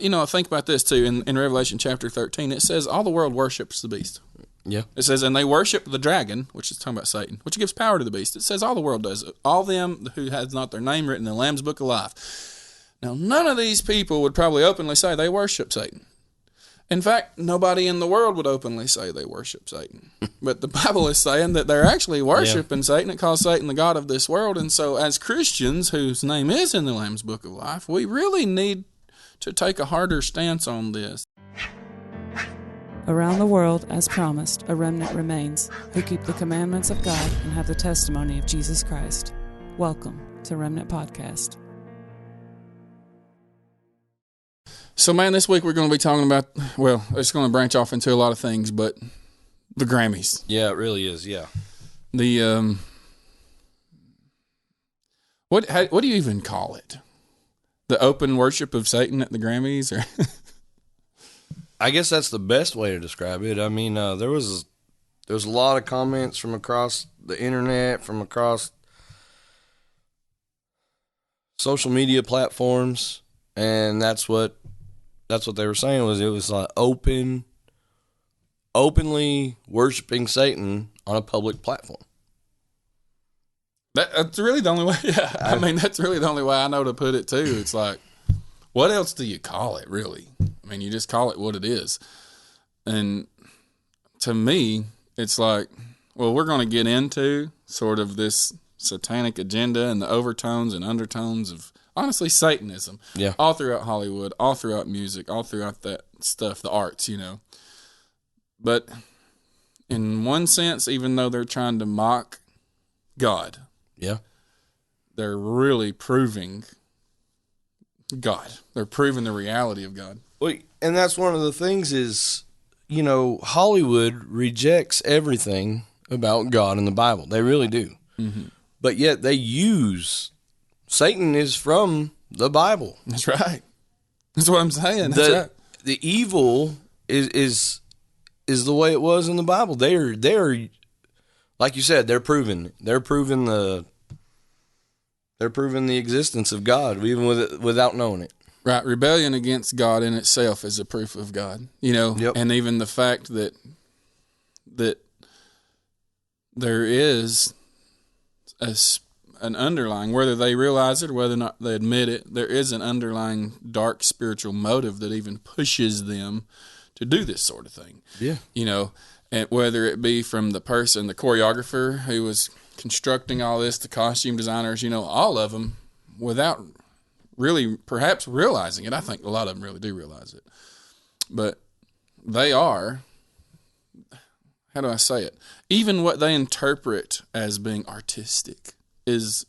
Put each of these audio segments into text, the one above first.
Think about this too. In Revelation chapter 13, it says all the world worships the beast. Yeah. It says, and they worship the dragon, which is talking about Satan, which gives power to the beast. It says all the world does it. All them who has not their name written in the Lamb's book of life. Now, none of these people would probably openly say they worship Satan. In fact, nobody in the world would openly say they worship Satan. But the Bible is saying that they're actually worshiping Satan. It calls Satan the god of this world. And so as Christians whose name is in the Lamb's book of life, we really need to take a harder stance on this. Around the world, as promised, a remnant remains, who keep the commandments of God and have the testimony of Jesus Christ. Welcome to Remnant Podcast. So, man, this week we're going to be talking about, well, it's going to branch off into a lot of things, but the Grammys. Yeah, it really is, yeah. The, what do you even call it? The open worship of Satan at the Grammys? Or I guess that's the best way to describe it. I mean, there was a lot of comments from across the internet, from across social media platforms, and that's what they were saying was it was like openly worshiping Satan on a public platform. That's really the only way. Yeah, I mean, that's really the only way I know to put it too. It's like, what else do you call it, really? I mean, you just call it what it is. And to me, it's like, well, we're going to get into sort of this satanic agenda and the overtones and undertones of, honestly, Satanism. Yeah. All throughout Hollywood, all throughout music, all throughout that stuff, the arts, But in one sense, even though they're trying to mock God, yeah, they're really proving God. They're proving the reality of God. Well, and that's one of the things is, Hollywood rejects everything about God in the Bible. They really do. Mm-hmm. But yet they use Satan is from the Bible. That's right. That's what I'm saying. That's right. The evil is the way it was in the Bible. They're like you said, they're proving the existence of God even without knowing it. Right. Rebellion against God in itself is a proof of God. Yep. And even the fact that there is an underlying, whether they realize it or whether or not they admit it, there is an underlying dark spiritual motive that even pushes them to do this sort of thing. Yeah. And whether it be from the person, the choreographer who was constructing all this, the costume designers, all of them, without really perhaps realizing it. I think a lot of them really do realize it. But they are, how do I say it? Even what they interpret as being artistic is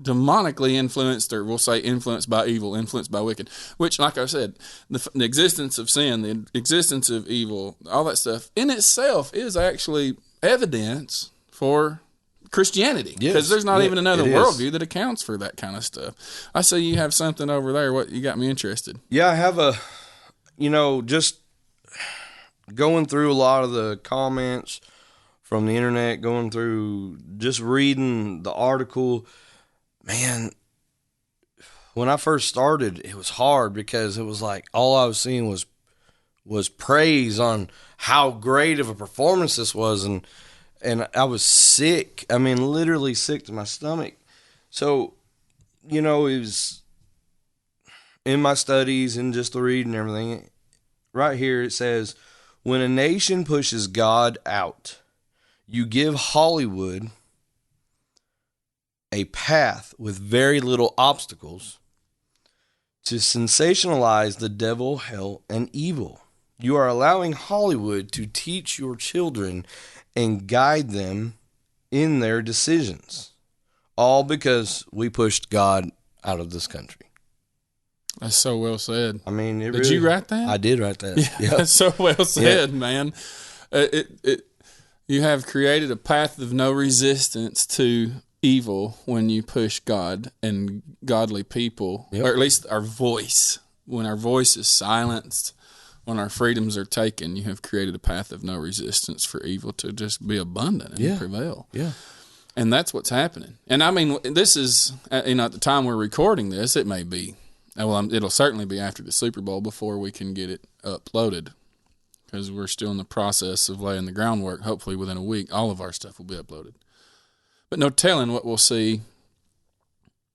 demonically influenced, or we'll say influenced by evil, influenced by wicked, which, like I said, the existence of sin, the existence of evil, all that stuff in itself is actually evidence for Christianity. Because there's not even another worldview that accounts for that kind of stuff. I see you have something over there. What, you got me interested. Yeah, I have just going through a lot of the comments from the internet, going through just reading the article. Man, when I first started, it was hard because it was like all I was seeing was praise on how great of a performance this was, and I was sick. I mean, literally sick to my stomach. So, it was in my studies and just the reading and everything. Right here it says, when a nation pushes God out, you give Hollywood a path with very little obstacles to sensationalize the devil, hell, and evil. You are allowing Hollywood to teach your children and guide them in their decisions, all because we pushed God out of this country. That's so well said. I mean, did you write that? I did write that. Yeah, yep. That's so well said, man. You have created a path of no resistance to evil when you push God and godly people, or at least our voice. When our voice is silenced, when our freedoms are taken, you have created a path of no resistance for evil to just be abundant and prevail. Yeah. And that's what's happening. And I mean, this is, at the time we're recording this, it may be Well, it'll certainly be after the Super Bowl before we can get it uploaded, because we're still in the process of laying the groundwork. Hopefully within a week, all of our stuff will be uploaded. But no telling what we'll see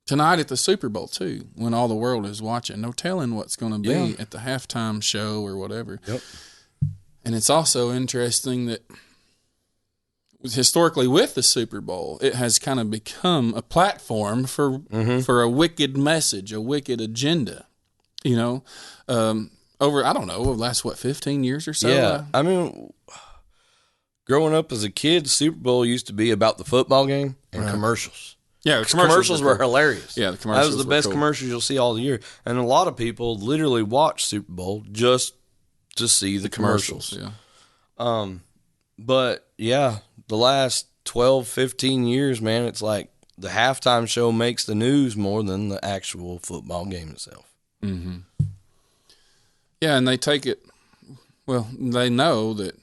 tonight at the Super Bowl, too, when all the world is watching. No telling what's going to be at the halftime show or whatever. Yep. And it's also interesting that historically with the Super Bowl, it has kind of become a platform for a wicked message, a wicked agenda, over, I don't know, the last, 15 years or so? Yeah, I mean, growing up as a kid, Super Bowl used to be about the football game and commercials. Yeah, the commercials were hilarious. Yeah, the commercials That was the best commercials you'll see all year. And a lot of people literally watch Super Bowl just to see the commercials. Yeah. But, yeah, the last 12, 15 years, man, it's like the halftime show makes the news more than the actual football game itself. Mm-hmm. Yeah, and they take it, they know that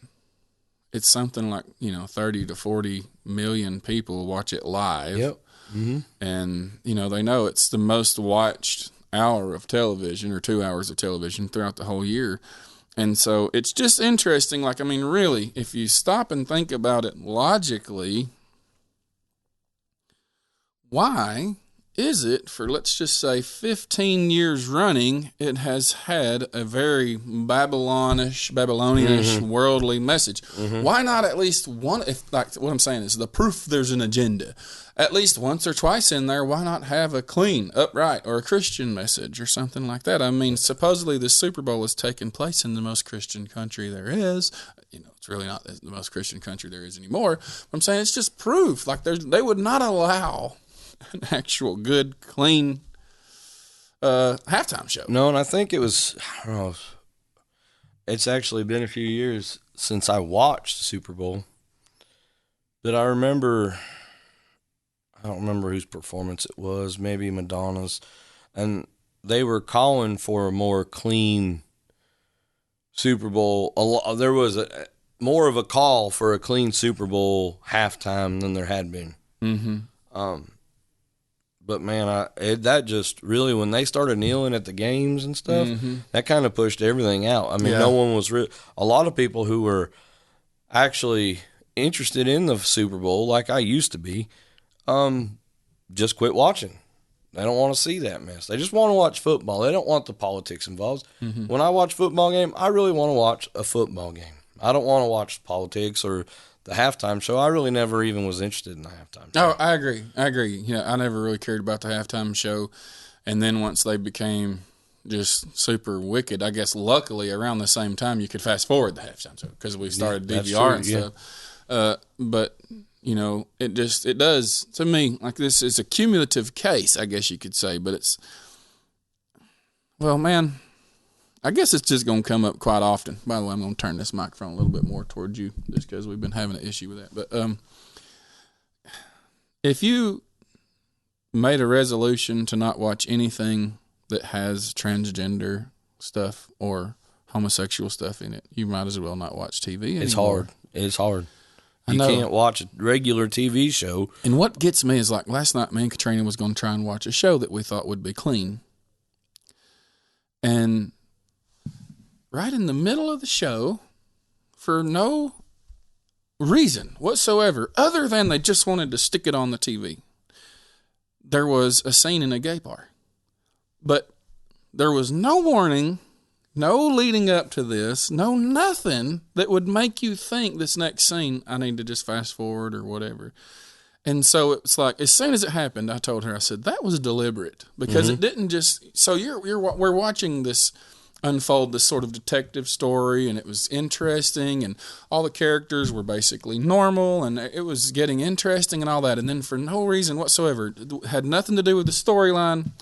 it's something like, 30 to 40 million people watch it live. Yep. Mm-hmm. And, they know it's the most watched hour of television or 2 hours of television throughout the whole year. And so it's just interesting. Really, if you stop and think about it logically, why is it for, let's just say, 15 years running, it has had a very Babylonish, worldly message? Why not at least one, what I'm saying is the proof there's an agenda, at least once or twice in there, why not have a clean, upright, or a Christian message or something like that? I mean, supposedly the Super Bowl is taking place in the most Christian country there is. It's really not the most Christian country there is anymore. But I'm saying it's just proof. They would not allow an actual good, clean halftime show. No, and I think it was, I don't know, it's actually been a few years since I watched the Super Bowl. But I don't remember whose performance it was, maybe Madonna's. And they were calling for a more clean Super Bowl. There was more of a call for a clean Super Bowl halftime than there had been. Mm-hmm. But man, that just really, when they started kneeling at the games and stuff, that kind of pushed everything out. I mean, no one was a lot of people who were actually interested in the Super Bowl, like I used to be, just quit watching. They don't want to see that mess. They just want to watch football. They don't want the politics involved. When I watch a football game, I really want to watch a football game. I don't want to watch politics or the halftime show. I really never even was interested in the halftime show. Oh, I agree. I never really cared about the halftime show. And then once they became just super wicked, I guess luckily around the same time you could fast forward the halftime show because we started DVR and stuff. But, it does, to me, like this is a cumulative case, I guess you could say. But it's, man, I guess it's just going to come up quite often. By the way, I'm going to turn this microphone a little bit more towards you just because we've been having an issue with that. But if you made a resolution to not watch anything that has transgender stuff or homosexual stuff in it, you might as well not watch TV anymore. It's hard. You can't watch a regular TV show. And what gets me is, like, last night me and Katrina was going to try and watch a show that we thought would be clean. And right in the middle of the show, for no reason whatsoever, other than they just wanted to stick it on the TV, there was a scene in a gay bar. But there was no warning, no leading up to this, no nothing that would make you think this next scene, I need to just fast forward or whatever. And so it's like, as soon as it happened, I told her, I said, that was deliberate, because it didn't just, so we're watching this unfold, this sort of detective story, and it was interesting, and all the characters were basically normal, and it was getting interesting and all that. And then for no reason whatsoever, it had nothing to do with the storyline,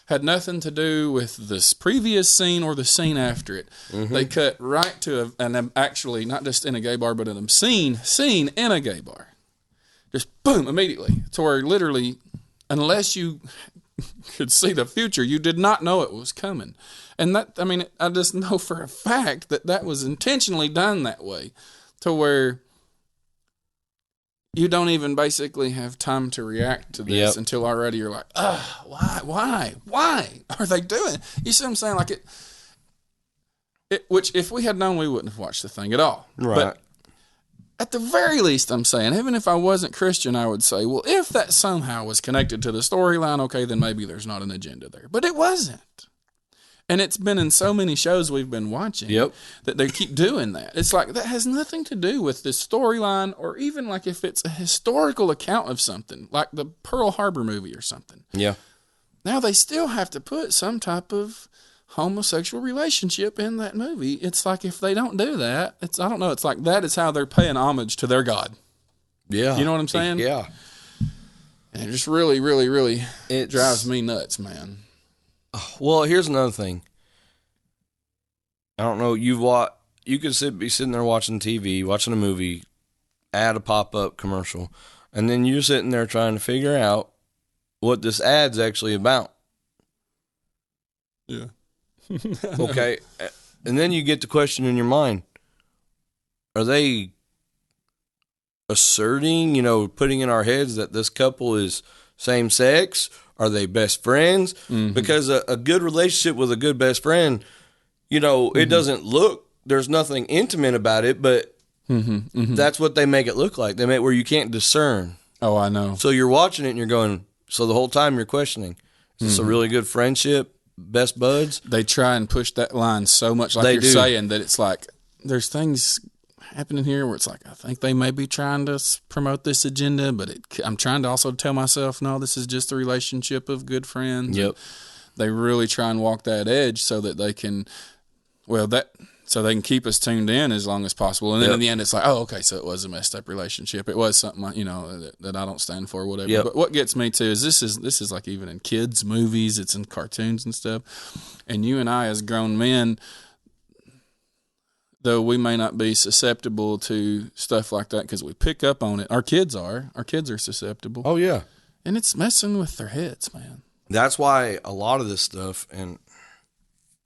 had nothing to do with this previous scene or the scene after it. They cut right to an actually, not just in a gay bar, but an obscene scene in a gay bar. Just boom, immediately. To where literally, unless you could see the future, you did not know it was coming. And that, I mean, I just know for a fact that was intentionally done that way, to where you don't even basically have time to react to this until already you're like, why are they doing it? You see what I'm saying? Like which if we had known, we wouldn't have watched the thing at all. Right. But at the very least, I'm saying, even if I wasn't Christian, I would say, well, if that somehow was connected to the storyline, okay, then maybe there's not an agenda there. But it wasn't. And it's been in so many shows we've been watching that they keep doing that. It's like that has nothing to do with the storyline, or even like if it's a historical account of something, like the Pearl Harbor movie or something. Yeah. Now they still have to put some type of homosexual relationship in that movie. It's like if they don't do that, I don't know, it's like that is how they're paying homage to their God. Yeah. You know what I'm saying? Yeah. And it just really, really, really drives me nuts, man. Well, here's another thing. I don't know, you could be sitting there watching TV, watching a movie, ad a pop-up commercial, and then you're sitting there trying to figure out what this ad's actually about. Yeah. Okay. And then you get the question in your mind, are they asserting, putting in our heads that this couple is same sex? Are they best friends? Mm-hmm. Because a good relationship with a good best friend, it doesn't look, there's nothing intimate about it, but that's what they make it look like. They make where you can't discern. Oh, I know. So you're watching it and you're going, so the whole time you're questioning, is this a really good friendship? Best buds? They try and push that line so much, like you're saying, that it's like there's things happening here where it's like, I think they may be trying to promote this agenda, but I'm trying to also tell myself, no, this is just a relationship of good friends. Yep. They really try and walk that edge so that they can, so they can keep us tuned in as long as possible. And then in the end, it's like, oh, okay, so it was a messed up relationship. It was something, that I don't stand for or whatever. Yep. But what gets me too is this is like even in kids' movies, it's in cartoons and stuff. And you and I as grown men, though we may not be susceptible to stuff like that because we pick up on it, our kids are susceptible. Oh, yeah. And it's messing with their heads, man. That's why a lot of this stuff, and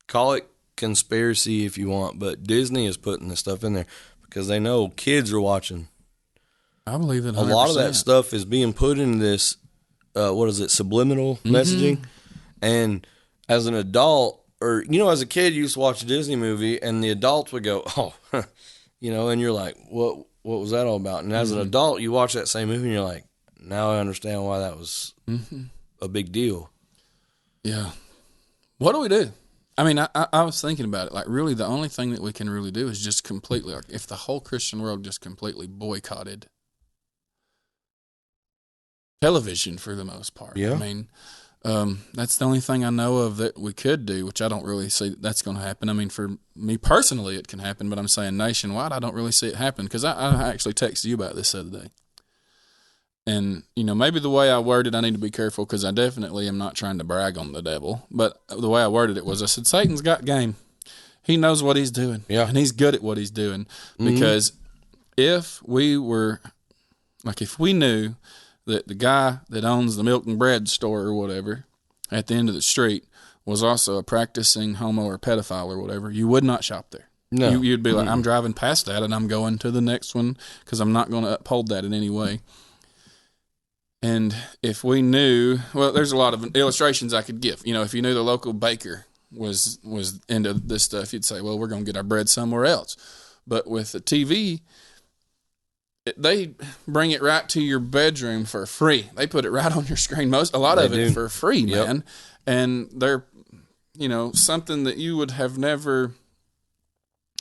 call it conspiracy if you want, but Disney is putting this stuff in there because they know kids are watching. I believe it 100%. A lot of that stuff is being put in this, subliminal messaging. And as an adult, or, as a kid, you used to watch a Disney movie and the adults would go, oh, and you're like, what was that all about? And as an adult, you watch that same movie and you're like, now I understand why that was a big deal. Yeah. What do we do? I mean, I was thinking about it. Like, really, the only thing that we can really do is just completely, like, if the whole Christian world just completely boycotted television for the most part. Yeah. I mean, that's the only thing I know of that we could do, which I don't really see that's going to happen. I mean, for me personally, it can happen, but I'm saying nationwide, I don't really see it happen because I actually texted you about this the other day. And, maybe the way I worded, I need to be careful because I definitely am not trying to brag on the devil. But the way I worded it was, I said, Satan's got game. He knows what he's doing. Yeah. And he's good at what he's doing. Because if we knew that the guy that owns the milk and bread store or whatever at the end of the street was also a practicing homo or pedophile or whatever, you would not shop there. No. You'd be like, I'm driving past that and I'm going to the next one because I'm not going to uphold that in any way. And if we knew, there's a lot of illustrations I could give. If you knew the local baker was into this stuff, you'd say, well, we're going to get our bread somewhere else. But with the TV, they bring it right to your bedroom for free. They put it right on your screen. A lot of it for free, man. And they're, something that you would have never.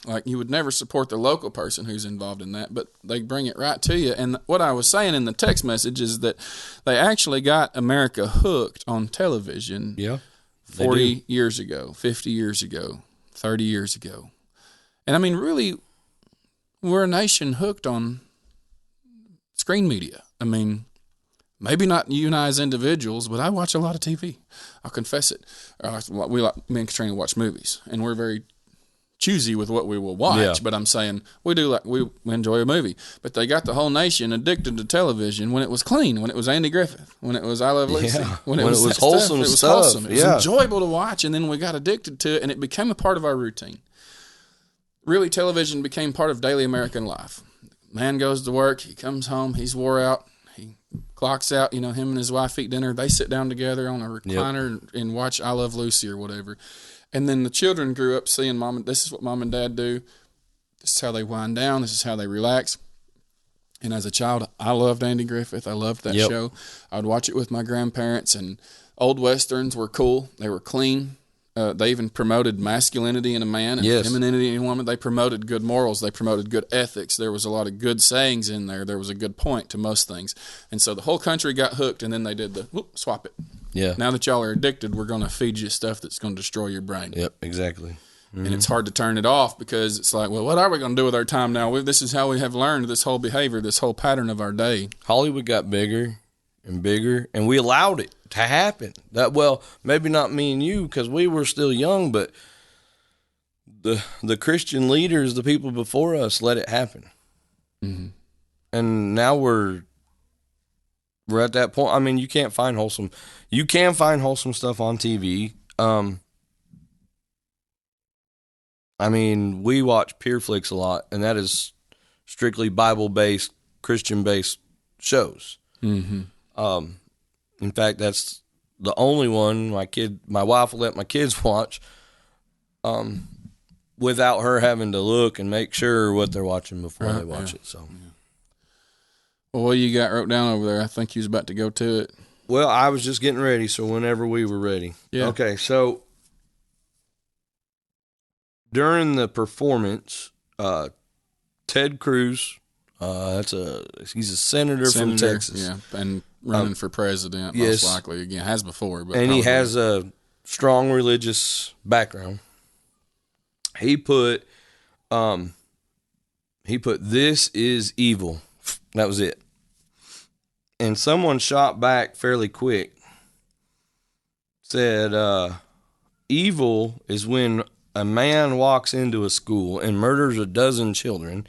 Like, you would never support the local person who's involved in that, but they bring it right to you. And what I was saying in the text message is that they actually got America hooked on television 40 years ago, 50 years ago, 30 years ago. And, I mean, really, we're a nation hooked on screen media. I mean, maybe not you and I as individuals, but I watch a lot of TV. I'll confess it. Me and Katrina watch movies, and we're very choosy with what we will watch, but I'm saying we enjoy a movie. But they got the whole nation addicted to television when it was clean, when it was Andy Griffith, when it was I Love Lucy, when it was wholesome stuff. It was wholesome. It was enjoyable to watch, and then we got addicted to it, and it became a part of our routine. Really, television became part of daily American life. Man goes to work. He comes home. He's wore out. He clocks out. Him and his wife eat dinner. They sit down together on a recliner and watch I Love Lucy or whatever. And then the children grew up seeing this is what mom and dad do. This is how they wind down. This is how they relax. And as a child, I loved Andy Griffith. I loved that show. I would watch it with my grandparents, and old Westerns were cool. They were clean. They even promoted masculinity in a man and femininity in a woman. They promoted good morals. They promoted good ethics. There was a lot of good sayings in there. There was a good point to most things. And so the whole country got hooked, and then they did swap it. Yeah. Now that y'all are addicted, we're going to feed you stuff that's going to destroy your brain. Yep, exactly. And it's hard to turn it off because it's like, well, what are we going to do with our time now? This is how we have learned this whole behavior, this whole pattern of our day. Hollywood got bigger and bigger, and we allowed it to happen. Maybe not me and you because we were still young, but the Christian leaders, the people before us, let it happen. Mm-hmm. And now we're at that point. I mean, you can find wholesome stuff on TV. I mean, we watch Peer Flicks a lot, and that is strictly Bible-based, Christian-based shows. Mm-hmm. In fact, that's the only one my wife will let my kids watch, without her having to look and make sure what they're watching before they watch it. So, well, what you got wrote down over there? I think you was about to go to it. Well, I was just getting ready, so whenever we were ready. Yeah. Okay, so during the performance, Ted Cruz, he's a senator from Texas. Yeah, and running for president, most likely. Again, has before. But and he has a strong religious background. He put, "This is evil." That was it. And someone shot back fairly quick. Said, "Evil is when a man walks into a school and murders a dozen children.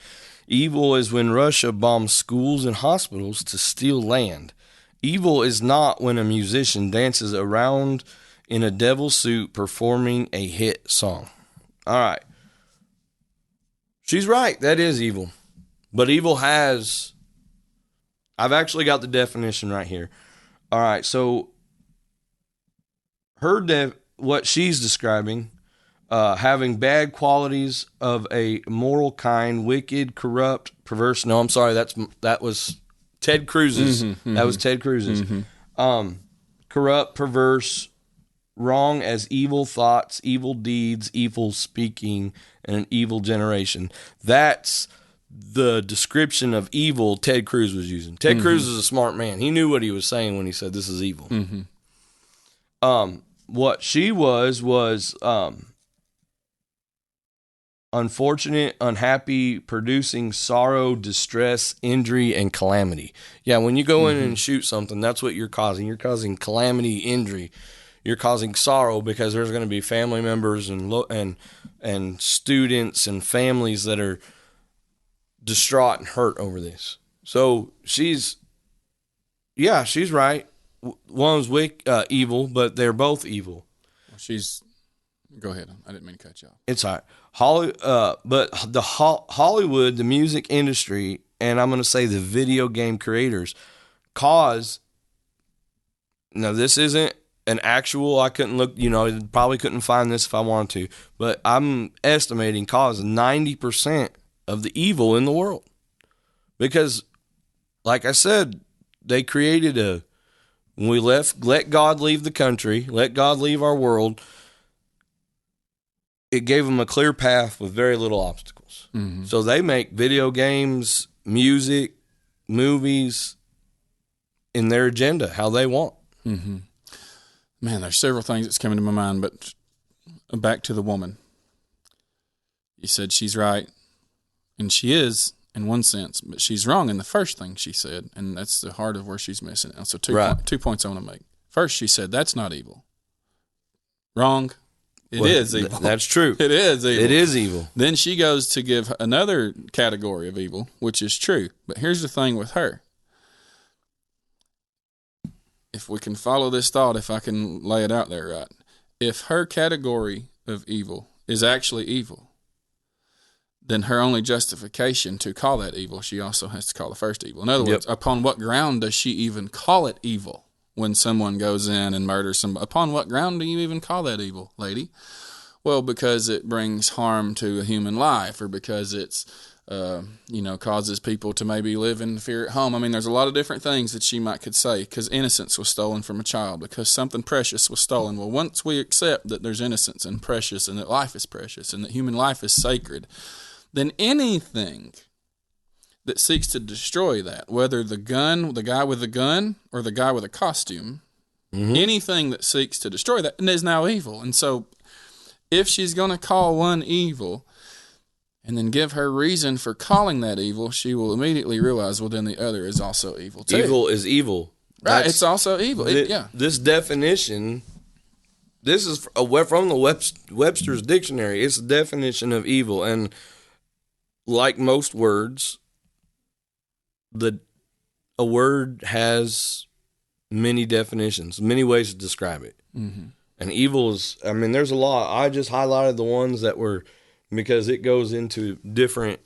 Evil is when Russia bombs schools and hospitals to steal land. Evil is not when a musician dances around in a devil suit performing a hit song." All right. She's right. That is evil. But evil has... I've actually got the definition right here. All right. So what she's describing... having bad qualities of a moral kind, wicked, corrupt, perverse. No, I'm sorry. That was Ted Cruz's. That was Ted Cruz's. Corrupt, perverse, wrong as evil thoughts, evil deeds, evil speaking, and an evil generation. That's the description of evil Ted Cruz was using. Ted Cruz is a smart man. He knew what he was saying when he said this is evil. What she was unfortunate, unhappy, producing sorrow, distress, injury, and calamity. Yeah, when you go in and shoot something, that's what you're causing. You're causing calamity, injury. You're causing sorrow because there's going to be family members and students and families that are distraught and hurt over this. So she's right. One's evil, but they're both evil. Go ahead. I didn't mean to cut you off. It's all right. But the Hollywood, the music industry, and I'm going to say the video game creators, this isn't an actual, I couldn't look, probably couldn't find this if I wanted to, but I'm estimating cause 90% of the evil in the world. Because, like I said, they created when we let God leave the country, let God leave our world, it gave them a clear path with very little obstacles. So they make video games, music, movies in their agenda, how they want. Man, there's several things that's coming to my mind, but back to the woman. You said she's right, and she is in one sense, but she's wrong in the first thing she said, and that's the heart of where she's missing it. So 2 points I want to make. First, she said, that's not evil. Wrong. It is evil. That's true. It is evil. It is evil. Then she goes to give another category of evil, which is true. But here's the thing with her. If we can follow this thought, if I can lay it out there right, if her category of evil is actually evil, then her only justification to call that evil, she also has to call the first evil. In other words, upon what ground does she even call it evil when someone goes in and murders somebody? Upon what ground do you even call that evil, lady? Well, because it brings harm to a human life, or because it's, causes people to maybe live in fear at home. I mean, there's a lot of different things that she could say, because innocence was stolen from a child, because something precious was stolen. Well, once we accept that there's innocence and precious, and that life is precious, and that human life is sacred, then anything that seeks to destroy that, whether the guy with the gun, or the guy with a costume, anything that seeks to destroy that is now evil. And so if she's going to call one evil and then give her reason for calling that evil, she will immediately realize, well, then the other is also evil too. Evil is evil. Right, it's also evil. This definition, this is from the Webster's Dictionary. It's the definition of evil. And like most words, a word has many definitions, many ways to describe it. Mm-hmm. And evil is, I mean, there's a lot. I just highlighted the ones that were, because it goes into different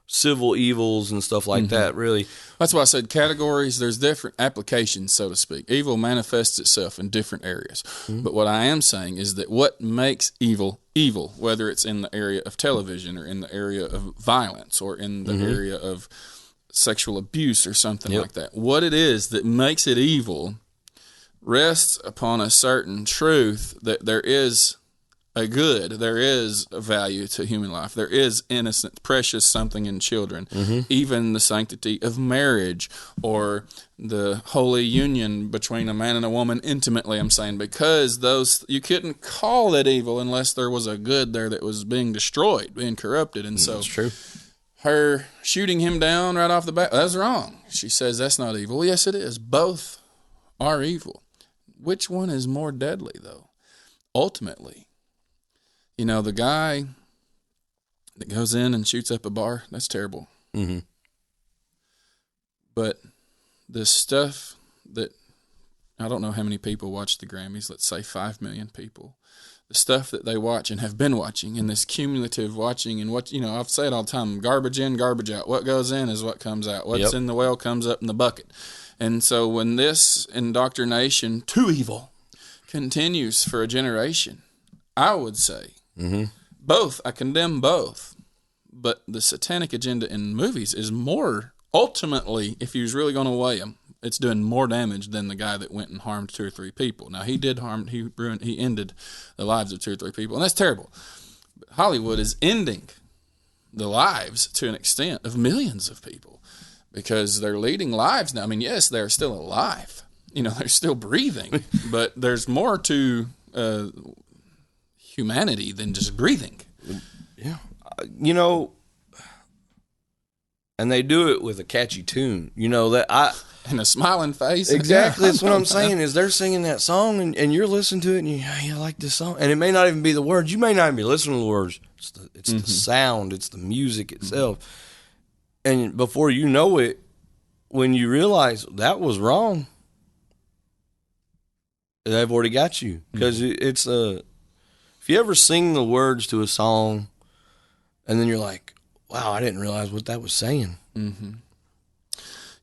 civil evils and stuff like that, really. That's why I said categories. There's different applications, so to speak. Evil manifests itself in different areas. But what I am saying is that what makes evil, evil, whether it's in the area of television, or in the area of violence, or in the area of sexual abuse or something like that, what it is that makes it evil rests upon a certain truth that there is a good, there is a value to human life, there is innocent, precious something in children, even the sanctity of marriage, or the holy union between a man and a woman intimately, I'm saying, because those, you couldn't call it evil unless there was a good there that was being destroyed, being corrupted. And so that's true. Her shooting him down right off the bat, that's wrong. She says that's not evil. Well, yes, it is. Both are evil. Which one is more deadly, though? Ultimately, the guy that goes in and shoots up a bar, that's terrible. But the stuff that, I don't know how many people watch the Grammys, let's say 5 million people. The stuff that they watch and have been watching, and this cumulative watching, and what, I've said all the time, garbage in, garbage out. What goes in is what comes out. What's in the well comes up in the bucket. And so when this indoctrination to evil continues for a generation, I would say both, I condemn both, but the satanic agenda in movies is more, ultimately, if you was really going to weigh them, it's doing more damage than the guy that went and harmed 2 or 3 people. Now, he did harm, he ended the lives of 2 or 3 people, and that's terrible. But Hollywood is ending the lives, to an extent, of millions of people, because they're leading lives now. I mean, yes, they're still alive. They're still breathing, but there's more to humanity than just breathing. Yeah. And they do it with a catchy tune. And a smiling face. Exactly. That's what I'm saying, is they're singing that song, and you're listening to it, and you like this song. And it may not even be the words. You may not even be listening to the words. It's the sound. It's the music itself. And before you know it, when you realize that was wrong, they've already got you. Because it's if you ever sing the words to a song, and then you're like, wow, I didn't realize what that was saying.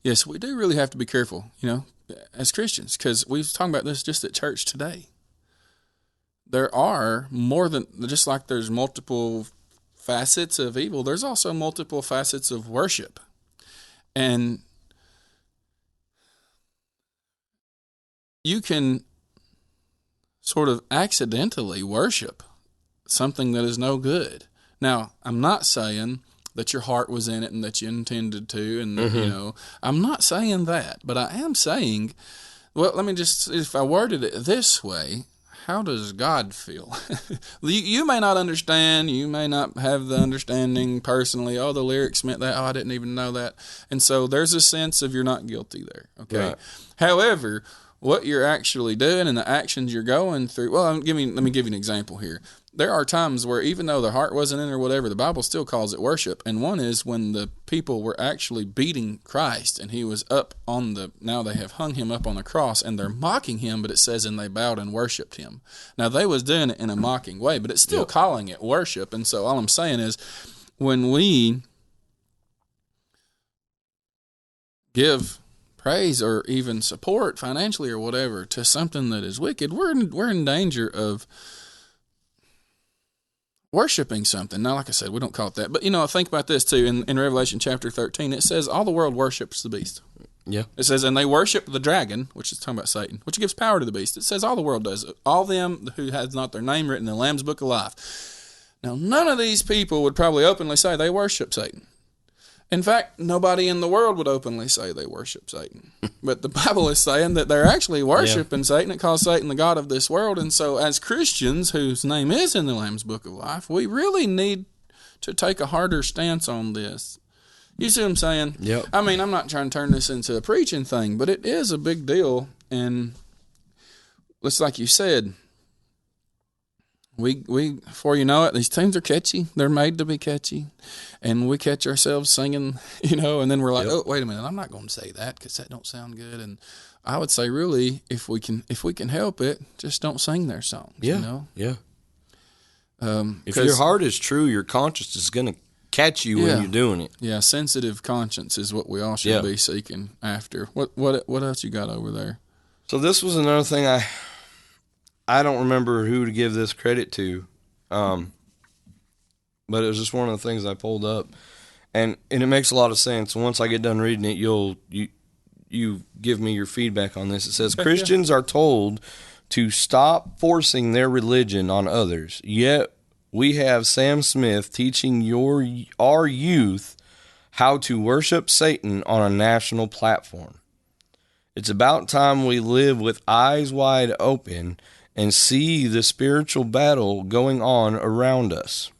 Yes, we do really have to be careful, as Christians, because we was talking about this just at church today. There are more than, just like there's multiple facets of evil, there's also multiple facets of worship. And you can sort of accidentally worship something that is no good. Now, I'm not saying that your heart was in it and that you intended to, and I'm not saying that, but I am saying, well, let me just, if I worded it this way, how does God feel? You may not understand, you may not have the understanding personally, the lyrics meant that, I didn't even know that, and so there's a sense of you're not guilty there, okay? Right. However, what you're actually doing and the actions you're going through, well, let me give you an example here. There are times where even though the heart wasn't in or whatever, the Bible still calls it worship. And one is when the people were actually beating Christ and he was up on now they have hung him up on the cross and they're mocking him, but it says, and they bowed and worshiped him. Now they was doing it in a mocking way, but it's still calling it worship. And so all I'm saying is, when we give praise or even support financially or whatever to something that is wicked, we're in danger of worshiping something. Now, like I said, we don't call it that. But, think about this, too. In Revelation chapter 13, it says all the world worships the beast. Yeah. It says, and they worship the dragon, which is talking about Satan, which gives power to the beast. It says all the world does it. All them who has not their name written in the Lamb's Book of Life. Now, none of these people would probably openly say they worship Satan. In fact, nobody in the world would openly say they worship Satan. But the Bible is saying that they're actually worshiping Satan. It calls Satan the god of this world. And so as Christians whose name is in the Lamb's Book of Life, we really need to take a harder stance on this. You see what I'm saying? Yep. I mean, I'm not trying to turn this into a preaching thing, but it is a big deal. And it's like you said, we before you know it, these tunes are catchy. They're made to be catchy. And we catch ourselves singing, and then we're like, oh, wait a minute, I'm not going to say that because that don't sound good. And I would say, really, if we can help it, just don't sing their songs, Yeah. If 'cause- your heart is true, your conscience is going to catch you when you're doing it. Yeah, sensitive conscience is what we all should be seeking after. What else you got over there? So this was another thing I don't remember who to give this credit to, but it was just one of the things I pulled up, and it makes a lot of sense. Once I get done reading it, you give me your feedback on this. It says Christians are told to stop forcing their religion on others, yet we have Sam Smith teaching our youth how to worship Satan on a national platform. It's about time we live with eyes wide open and see the spiritual battle going on around us.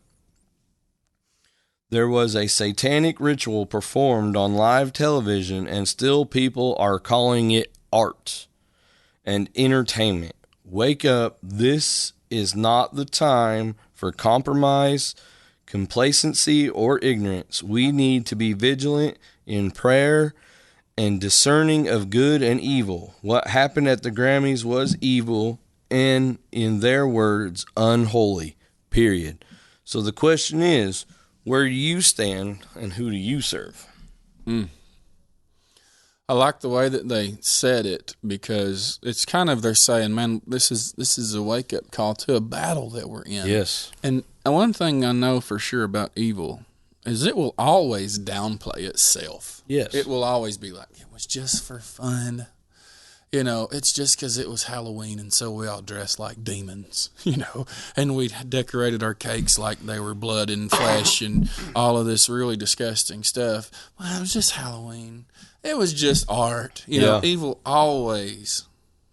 There was a satanic ritual performed on live television, and still people are calling it art and entertainment. Wake up. This is not the time for compromise, complacency, or ignorance. We need to be vigilant in prayer and discerning of good and evil. What happened at the Grammys was evil and, in their words, unholy, period. So the question is, where do you stand and who do you serve? I like the way that they said it because it's kind of they're saying, man, this is a wake-up call to a battle that we're in. Yes. And one thing I know for sure about evil is it will always downplay itself. Yes. It will always be like, it was just for fun. It's just because it was Halloween and so we all dressed like demons, and we decorated our cakes like they were blood and flesh and all of this really disgusting stuff. Well, it was just Halloween. It was just art. Evil always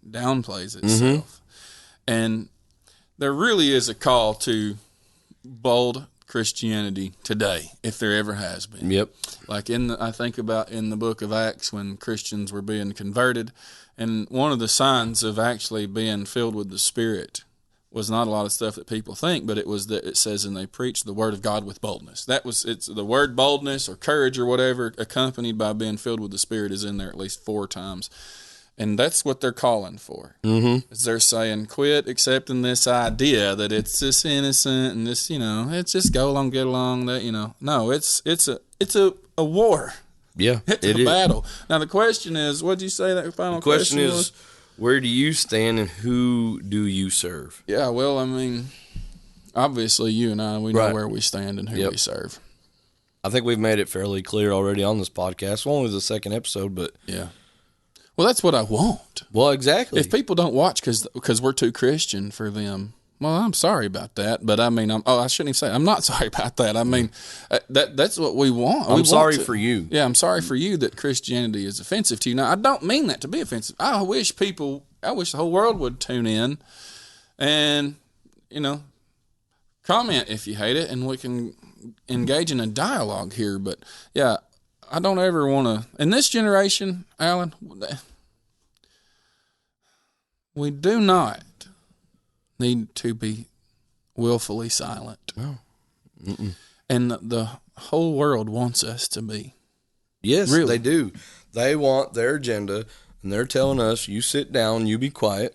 downplays itself. And there really is a call to bold Christianity today, if there ever has been. Yep. Like I think about in the book of Acts when Christians were being converted, and one of the signs of actually being filled with the Spirit was not a lot of stuff that people think, but it was that it says, and they preached the word of God with boldness. It's the word boldness or courage or whatever, accompanied by being filled with the Spirit, is in there at least 4 times. And that's what they're calling for. Mm-hmm. Is they're saying, quit accepting this idea that it's this innocent and this, it's just go along, get along. That no, it's a war. Yeah, it's a battle. Now the question is, what did you say that final question was? The question is, where do you stand and who do you serve? Yeah, well, I mean, obviously you and I, we know where we stand and who we serve. I think we've made it fairly clear already on this podcast. Well, only the second episode, but yeah. Well, that's what I want. Well, exactly. If people don't watch because we're too Christian for them, well, I'm sorry about that. But I mean, I shouldn't even say it. I'm not sorry about that. I mean, that's what we want. I'm sorry for you. Yeah, I'm sorry for you that Christianity is offensive to you. Now, I don't mean that to be offensive. I wish the whole world would tune in and, comment if you hate it, and we can engage in a dialogue here. But, yeah, I don't ever want to. In this generation, Alan, we do not need to be willfully silent. No. Mm-mm. And the whole world wants us to be. Yes, really. They do. They want their agenda, and they're telling us, you sit down, you be quiet.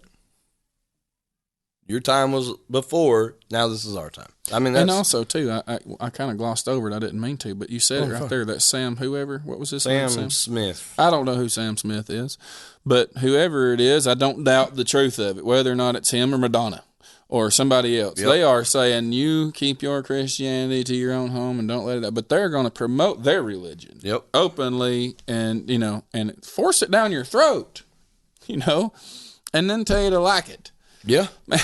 Your time was before. Now this is our time. I mean, and also too, I kind of glossed over it. I didn't mean to, but you said it right there. That Sam, whoever, what was his name? Sam Smith. I don't know who Sam Smith is, but whoever it is, I don't doubt the truth of it, whether or not it's him or Madonna or somebody else. Yep. They are saying you keep your Christianity to your own home and don't let it out. But they're going to promote their religion openly and, and force it down your throat, and then tell you to like it. Yeah. Man,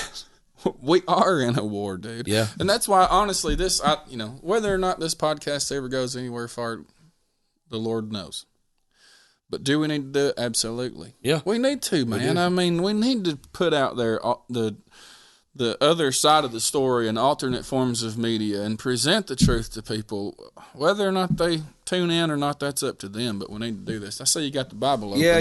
we are in a war, dude. Yeah. And that's why, honestly, whether or not this podcast ever goes anywhere far, the Lord knows. But do we need to do it? Absolutely. Yeah. We need to, man. I mean, we need to put out there the other side of the story and alternate forms of media and present the truth to people. Whether or not they tune in or not, that's up to them, but we need to do this. I say you got the Bible open. Yeah,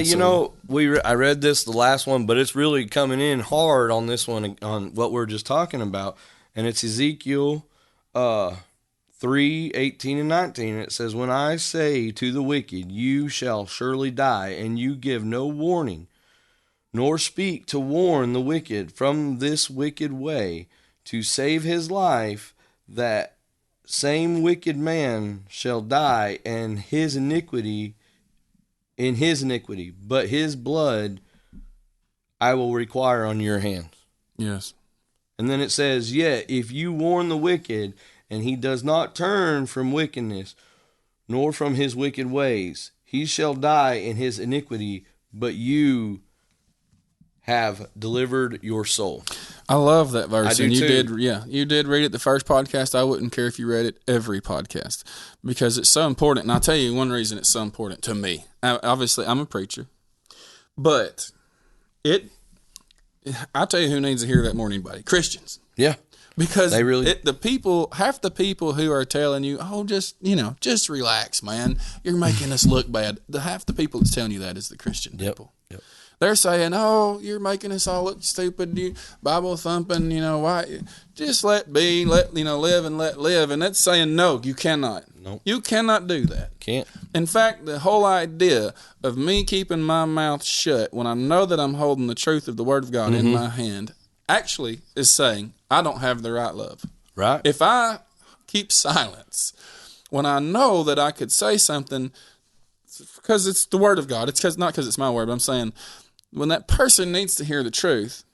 I read this, the last one, but it's really coming in hard on this one, on what we're just talking about, and it's Ezekiel 3:18 and 19. It says, "When I say to the wicked, you shall surely die, and you give no warning, nor speak to warn the wicked from this wicked way, to save his life, that same wicked man shall die in his iniquity, but his blood I will require on your hands." Yes. And then it says, "Yet if you warn the wicked, and he does not turn from wickedness, nor from his wicked ways, he shall die in his iniquity, but you have delivered your soul." I love that verse. I do too. You did read it the first podcast. I wouldn't care if you read it every podcast because it's so important. And I'll tell you one reason it's so important to me. Obviously, I'm a preacher, but I'll tell you who needs to hear that more than anybody: Christians. Yeah. Because they really, half the people who are telling you, oh, just relax, man, you're making us look bad. Half the people that's telling you that is the Christian people. Yep. They're saying, oh, you're making us all look stupid, you Bible thumping, why? Just let be, live and let live. And that's saying, no, you cannot. Nope. You cannot do that. Can't. In fact, the whole idea of me keeping my mouth shut when I know that I'm holding the truth of the Word of God in my hand actually is saying I don't have the right love. Right. If I keep silence when I know that I could say something because it's the Word of God, it's not because it's my word, but I'm saying when that person needs to hear the truth,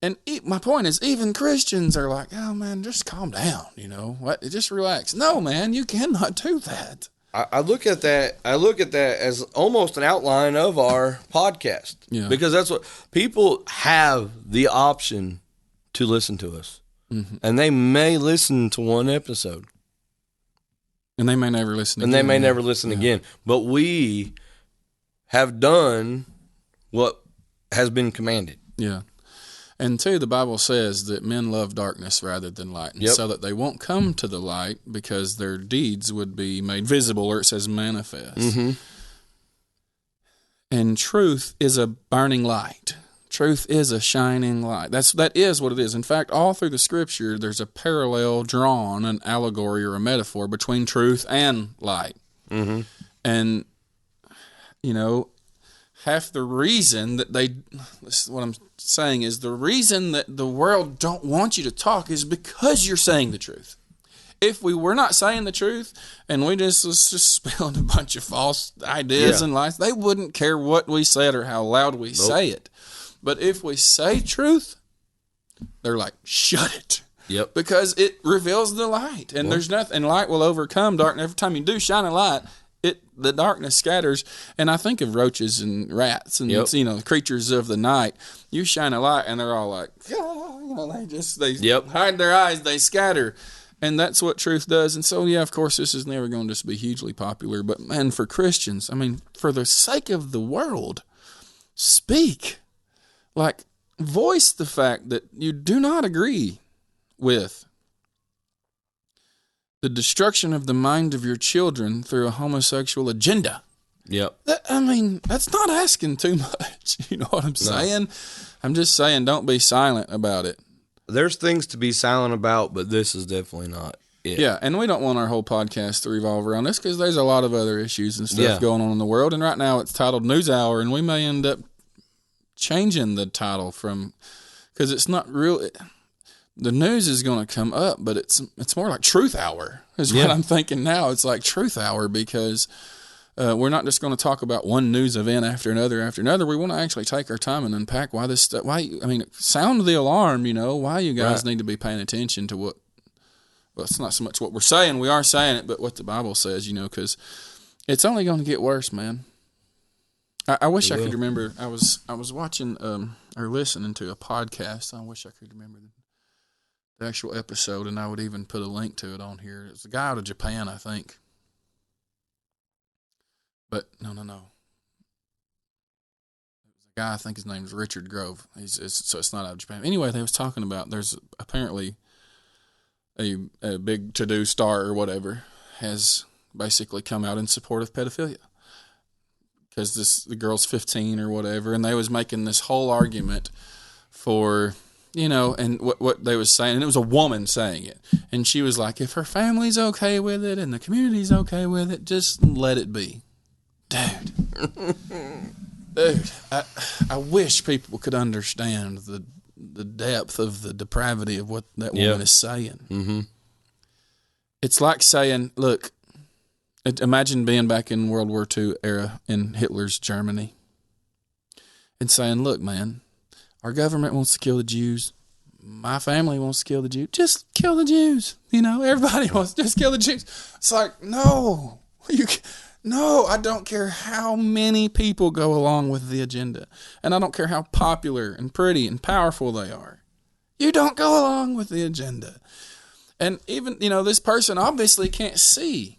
and my point is even Christians are like, oh man, just calm down, just relax. No, man, you cannot do that. I look at that as almost an outline of our podcast. Yeah. Because that's what people have the option to listen to us. Mm-hmm. And they may listen to one episode. And they may never listen again. And they may never listen again. But we have done what has been commanded. Yeah. And two, the Bible says that men love darkness rather than light, and so that they won't come to the light because their deeds would be made visible, or it says manifest. Mm-hmm. And truth is a burning light. Truth is a shining light. That is what it is. In fact, all through the Scripture, there's a parallel drawn, an allegory or a metaphor between truth and light. Mm-hmm. And, half the reason that this is what I'm saying is the reason that the world don't want you to talk is because you're saying the truth. If we were not saying the truth and we was just spilling a bunch of false ideas and lies, they wouldn't care what we said or how loud we say it. But if we say truth, they're like, shut it. Yep. Because it reveals the light. And there's nothing, and light will overcome darkness. Every time you do shine a light, the darkness scatters. And I think of roaches and rats and creatures of the night. You shine a light and they're all like, they hide their eyes, they scatter. And that's what truth does. And so, of course, this is never going to just be hugely popular. But, man, for Christians, for the sake of the world, speak. Voice the fact that you do not agree with the destruction of the mind of your children through a homosexual agenda. Yep. That's not asking too much. You know what I'm saying? No. I'm just saying don't be silent about it. There's things to be silent about, but this is definitely not it. Yeah, and we don't want our whole podcast to revolve around this because there's a lot of other issues and stuff going on in the world. And right now it's titled News Hour, and we may end up changing the title from because it's not real. The news is going to come up, but it's more like Truth Hour is what I'm thinking now. It's like Truth Hour because we're not just going to talk about one news event after another. We want to actually take our time and unpack why this stuff. Sound the alarm. Why you guys need to be paying attention to what. Well, it's not so much what we're saying. We are saying it, but what the Bible says. Because it's only going to get worse, man. I wish I could remember. I was watching or listening to a podcast. I wish I could remember the actual episode, and I would even put a link to it on here. It's a guy out of Japan, I think. But no. It was a guy, I think his name is Richard Grove. So it's not out of Japan. Anyway, they was talking about there's apparently a big to-do star or whatever has basically come out in support of pedophilia. Because the girl's 15 or whatever, and they was making this whole argument for... and what they was saying, and it was a woman saying it, and she was like, if her family's okay with it and the community's okay with it, just let it be. Dude, I wish people could understand the depth of the depravity of what that woman is saying. Mm-hmm. It's like saying, look, imagine being back in World War II era in Hitler's Germany and saying, look, man, our government wants to kill the Jews. My family wants to kill the Jews. Just kill the Jews. Everybody wants to just kill the Jews. It's like, no. I don't care how many people go along with the agenda. And I don't care how popular and pretty and powerful they are. You don't go along with the agenda. And even, this person obviously can't see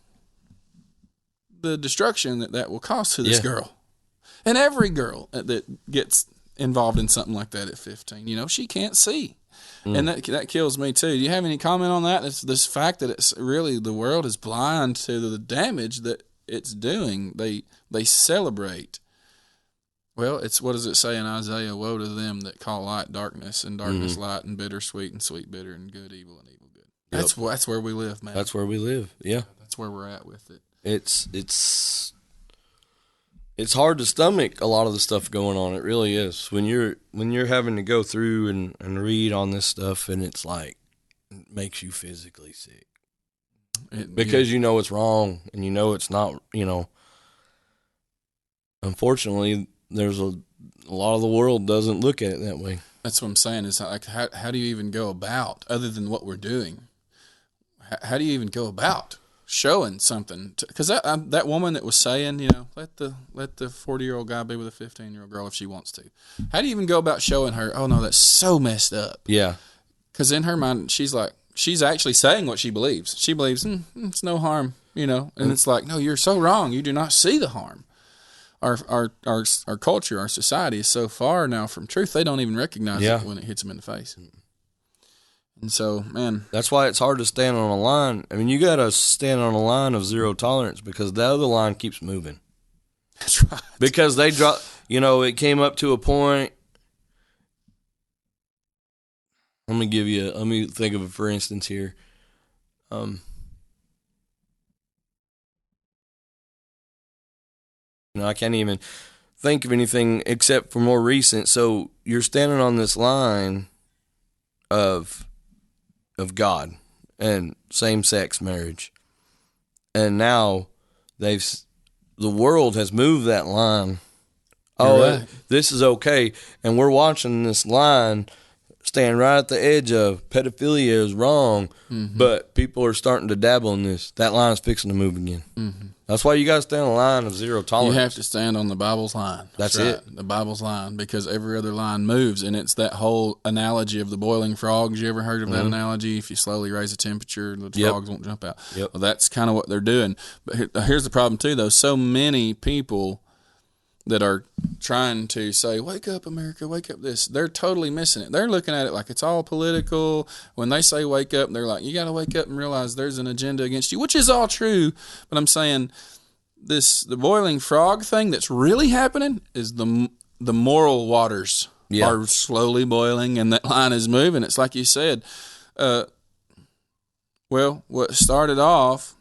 the destruction that will cause to this girl. And every girl that gets involved in something like that at 15, she can't see. And that kills me too. Do you have any comment on that? It's this fact that it's really the world is blind to the damage that it's doing. They celebrate. Well, it's what does it say in Isaiah? Woe to them that call light darkness and darkness light and bitter sweet and sweet bitter and good evil and evil good. Yep. That's where we live, man. That's where we live. Yeah, that's where we're at with it. It's hard to stomach a lot of the stuff going on. It really is. When you're having to go through and read on this stuff, and it's like it makes you physically sick. Because it's wrong and it's not, unfortunately there's a lot of the world doesn't look at it that way. That's what I'm saying. is like how do you even go about, other than what we're doing, how do you even go about showing something? Because that woman that was saying, let the 40-year-old guy be with a 15-year-old girl if she wants to. How do you even go about showing her, oh no, that's so messed up? Yeah. Because in her mind, she's like, she's actually saying what she believes. She believes it's no harm, and it's like, no, you're so wrong. You do not see the harm. Our culture, our society is so far now from truth, they don't even recognize it when it hits them in the face. And so, man, that's why it's hard to stand on a line. I mean, you got to stand on a line of zero tolerance because the other line keeps moving. That's right. Because they drop, it came up to a point. Let me think of it for instance here. I can't even think of anything except for more recent. So you're standing on this line of God and same-sex marriage. And now the world has moved that line. This is okay. And we're watching this line stand right at the edge of pedophilia is wrong, but people are starting to dabble in this. That line's fixing to move again. Mm-hmm. That's why you got to stand on a line of zero tolerance. You have to stand on the Bible's line. That's right. The Bible's line, because every other line moves, and it's that whole analogy of the boiling frogs. You ever heard of that analogy? If you slowly raise the temperature, the frogs won't jump out. Yep. Well, that's kind of what they're doing. But here's the problem, too, though. So many people that are trying to say, wake up, America, wake up this. They're totally missing it. They're looking at it like it's all political. When they say wake up, they're like, you got to wake up and realize there's an agenda against you, which is all true. But I'm saying the boiling frog thing that's really happening is the moral waters are slowly boiling, and that line is moving. It's like you said, what started off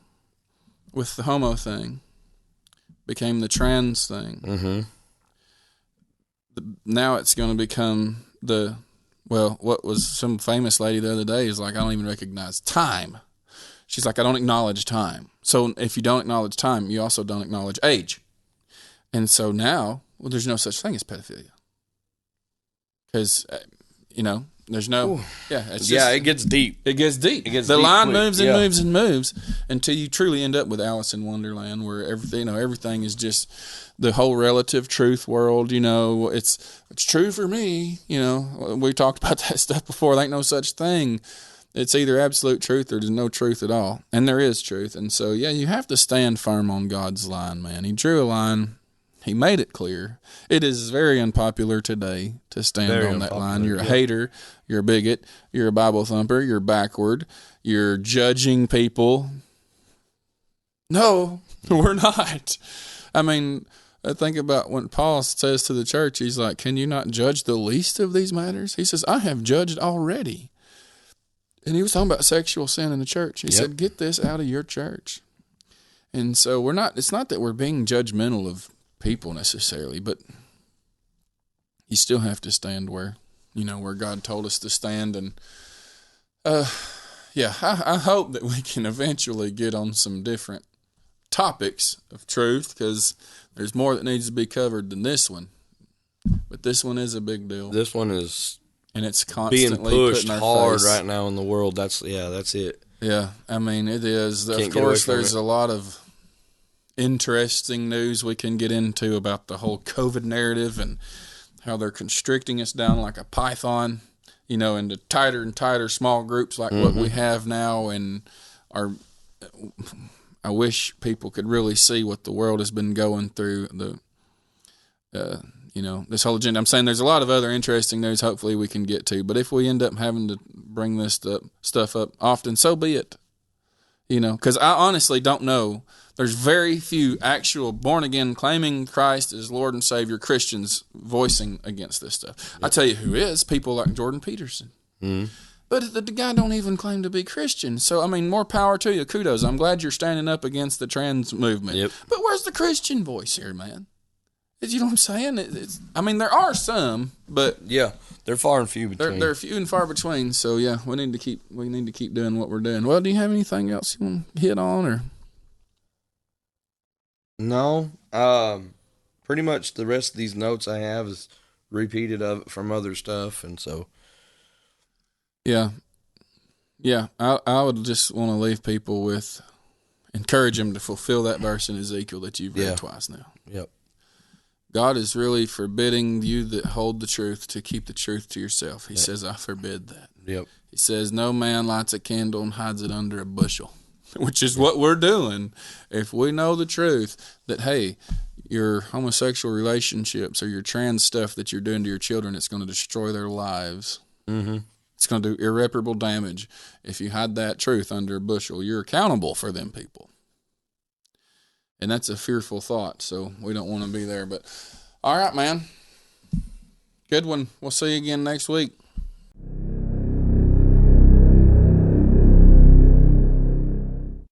with the homo thing became the trans thing. Mm-hmm. Now it's going to become the Well, what was some famous lady the other day is like, I don't even recognize time. She's like, I don't acknowledge time. So if you don't acknowledge time, you also don't acknowledge age. And so now, well, there's no such thing as pedophilia. Because, there's no, Ooh. it's Yeah, just, it gets deep. it gets deep. It gets the deep line quick. moves and Yeah. moves and moves until you truly end up with Alice in Wonderland, where everything is just the whole relative truth world. It's true for me. We talked about that stuff before. There ain't no such thing. It's either absolute truth or there's no truth at all. And there is truth. And so, you have to stand firm on God's line, man. He drew a line. He made it clear. It is very unpopular today to stand on that line. You're a hater. You're a bigot. You're a Bible thumper. You're backward. You're judging people. No, we're not. I mean, I think about when Paul says to the church, he's like, can you not judge the least of these matters? He says, I have judged already. And he was talking about sexual sin in the church. He said, get this out of your church. And so it's not that we're being judgmental of people necessarily, but you still have to stand where God told us to stand. And I hope that we can eventually get on some different topics of truth, because there's more that needs to be covered than this one. But this one is a big deal. This one is, and it's constantly being pushed put in our hard face right now in the world. That's it. Yeah, I mean, it is. Can't Of get away course, from there's it. a lot of interesting news we can get into about the whole COVID narrative and how they're constricting us down like a python, into tighter and tighter small groups like what we have now. And I wish people could really see what the world has been going through. This whole agenda. I'm saying there's a lot of other interesting news hopefully we can get to, but if we end up having to bring this stuff up often, so be it. Because I honestly don't know. There's very few actual born-again, claiming Christ as Lord and Savior Christians voicing against this stuff. Yep. I tell you who is, people like Jordan Peterson. Mm-hmm. But the guy don't even claim to be Christian. So, I mean, more power to you. Kudos. I'm glad you're standing up against the trans movement. Yep. But where's the Christian voice here, man? You know what I'm saying? There are some, but yeah, they're far and few between. They're few and far between. So yeah, we need to keep doing what we're doing. Well, do you have anything else you want to hit on, or? No, pretty much the rest of these notes I have is repeated of it from other stuff, and so. Yeah. I would just want to leave people with, encourage them to fulfill that verse in Ezekiel that you've read twice now. Yep. God is really forbidding you that hold the truth to keep the truth to yourself. He says, I forbid that. Yep. He says, no man lights a candle and hides it under a bushel, which is what we're doing. If we know the truth that, hey, your homosexual relationships or your trans stuff that you're doing to your children, it's going to destroy their lives. Mm-hmm. It's going to do irreparable damage. If you hide that truth under a bushel, you're accountable for them people. And that's a fearful thought, so we don't want to be there. But all right, man. Good one. We'll see you again next week.